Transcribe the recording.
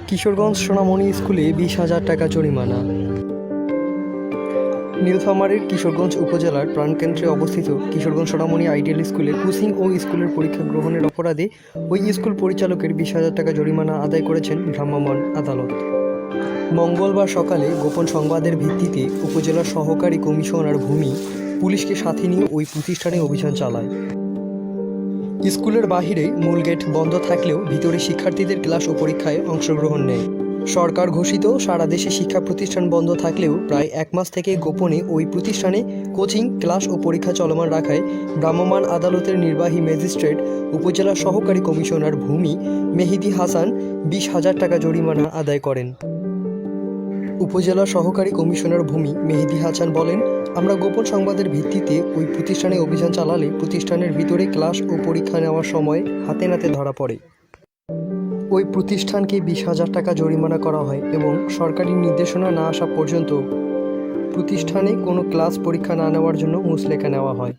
কিশোরগঞ্জ সোনামণি স্কুলে 20,000 টাকা জরিমানা। নীলফামারীর কিশোরগঞ্জ উপজেলার প্রাণকেন্দ্রে অবস্থিত কিশোরগঞ্জ সোনামণি আইডিয়াল স্কুলে কোচিং ও স্কুলের পরীক্ষা গ্রহণের অপরাধে ওই স্কুল পরিচালকের 20,000 টাকা জরিমানা আদায় করেছেন ভ্রাম্যমাণ আদালত। মঙ্গলবার সকালে গোপন সংবাদের ভিত্তিতে উপজেলার সহকারী কমিশনার ভূমি পুলিশকে সাথে নিয়ে ওই প্রতিষ্ঠানে অভিযান চালায়। স্কুলের বাহিরে মূল গেট বন্ধ থাকলেও ভিতরে শিক্ষার্থীদের ক্লাস ও পরীক্ষায় অংশগ্রহণ নেয়। সরকার ঘোষিত সারা দেশে শিক্ষা প্রতিষ্ঠান বন্ধ থাকলেও প্রায় 1 মাস থেকে গোপনে ওই প্রতিষ্ঠানে কোচিং, ক্লাস ও পরীক্ষা চলমান রাখায় ভ্রাম্যমাণ আদালতের নির্বাহী ম্যাজিস্ট্রেট উপজেলা সহকারী কমিশনার ভূমি মেহেদী হাসান 20,000 টাকা জরিমানা আদায় করেন। উপজেলা সহকারী কমিশনার ভূমি মেহেদী হাসান বলেন, আমরা গোপন সংবাদের ভিত্তিতে ওই প্রতিষ্ঠানে অভিযান চালালে প্রতিষ্ঠানের ভিতরে ক্লাস ও পরীক্ষা নেওয়ার সময় হাতে নাতে ধরা পড়ে। ওই প্রতিষ্ঠানকে 20,000 টাকা জরিমানা করা হয় এবং সরকারি নির্দেশনা না আসা পর্যন্ত প্রতিষ্ঠানে কোনো ক্লাস পরীক্ষা না নেওয়ার জন্য মুচলেকা নেওয়া হয়।